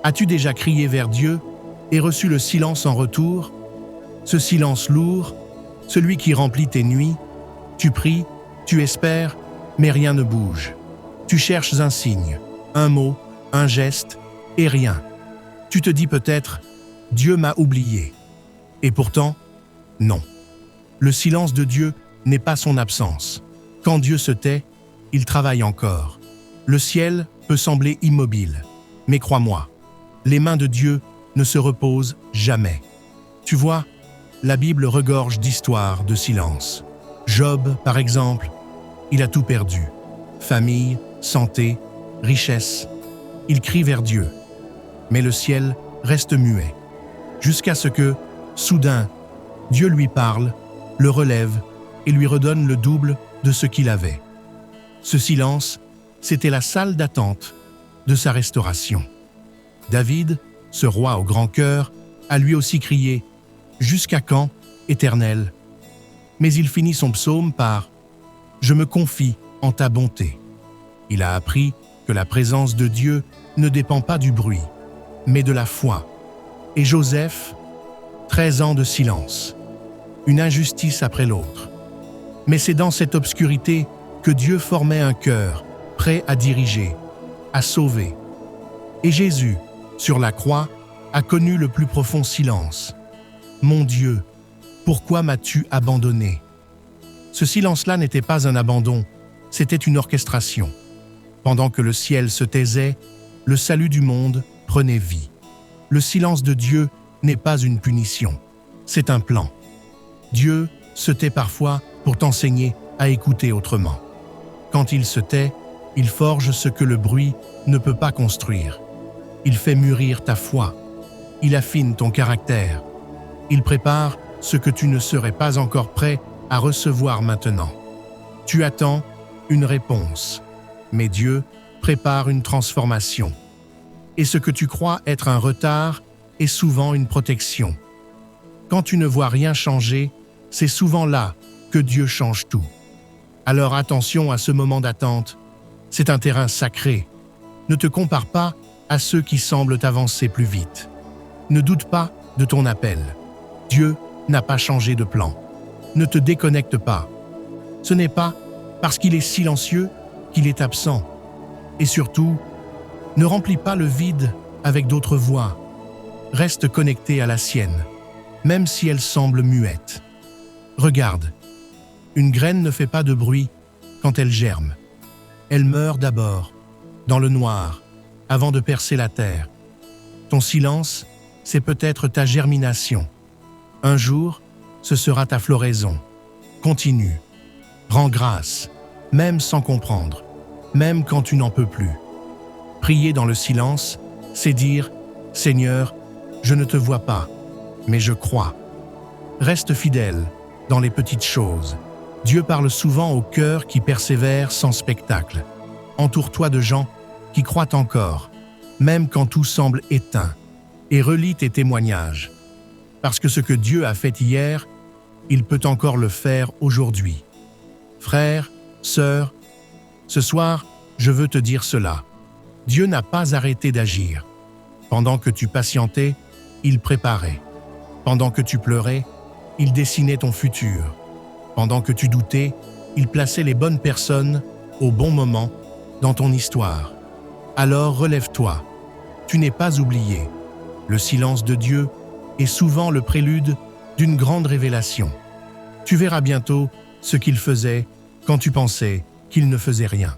As-tu déjà crié vers Dieu et reçu le silence en retour? Ce silence lourd, celui qui remplit tes nuits, tu pries, tu espères, mais rien ne bouge. Tu cherches un signe, un mot, un geste, et rien. Tu te dis peut-être, Dieu m'a oublié. Et pourtant, non. Le silence de Dieu n'est pas son absence. Quand Dieu se tait, il travaille encore. Le ciel peut sembler immobile, mais crois-moi, les mains de Dieu ne se reposent jamais. Tu vois, la Bible regorge d'histoires de silence. Job, par exemple, il a tout perdu. Famille, santé, richesse. Il crie vers Dieu. Mais le ciel reste muet. Jusqu'à ce que, soudain, Dieu lui parle, le relève et lui redonne le double de ce qu'il avait. Ce silence, c'était la salle d'attente de sa restauration. David, ce roi au grand cœur, a lui aussi crié « Jusqu'à quand, Éternel ?» Mais il finit son psaume par « Je me confie en ta bonté ». Il a appris que la présence de Dieu ne dépend pas du bruit, mais de la foi. Et Joseph, 13 ans de silence, une injustice après l'autre. Mais c'est dans cette obscurité que Dieu formait un cœur prêt à diriger, à sauver. Et Jésus, sur la croix, a connu le plus profond silence. « Mon Dieu, pourquoi m'as-tu abandonné ?» Ce silence-là n'était pas un abandon, c'était une orchestration. Pendant que le ciel se taisait, le salut du monde prenait vie. Le silence de Dieu n'est pas une punition, c'est un plan. Dieu se tait parfois pour t'enseigner à écouter autrement. Quand il se tait, il forge ce que le bruit ne peut pas construire. Il fait mûrir ta foi. Il affine ton caractère. Il prépare ce que tu ne serais pas encore prêt à recevoir maintenant. Tu attends une réponse, mais Dieu prépare une transformation. Et ce que tu crois être un retard est souvent une protection. Quand tu ne vois rien changer, c'est souvent là que Dieu change tout. Alors attention à ce moment d'attente. C'est un terrain sacré. Ne te compare pas à ceux qui semblent avancer plus vite. Ne doute pas de ton appel. Dieu n'a pas changé de plan. Ne te déconnecte pas. Ce n'est pas parce qu'il est silencieux qu'il est absent. Et surtout, ne remplis pas le vide avec d'autres voix. Reste connecté à la sienne, même si elle semble muette. Regarde, une graine ne fait pas de bruit quand elle germe. Elle meurt d'abord, dans le noir, avant de percer la terre. Ton silence, c'est peut-être ta germination. Un jour, ce sera ta floraison. Continue. Rends grâce, même sans comprendre, même quand tu n'en peux plus. Prier dans le silence, c'est dire « Seigneur, je ne te vois pas, mais je crois ». Reste fidèle dans les petites choses. Dieu parle souvent au cœur qui persévère sans spectacle. Entoure-toi de gens qui croient encore, même quand tout semble éteint, et relis tes témoignages. Parce que ce que Dieu a fait hier, il peut encore le faire aujourd'hui. Frère, sœur, ce soir, je veux te dire cela. Dieu n'a pas arrêté d'agir. Pendant que tu patientais, il préparait. Pendant que tu pleurais, il dessinait ton futur. Pendant que tu doutais, il plaçait les bonnes personnes au bon moment dans ton histoire. Alors relève-toi. Tu n'es pas oublié. Le silence de Dieu est souvent le prélude d'une grande révélation. Tu verras bientôt ce qu'il faisait quand tu pensais qu'il ne faisait rien.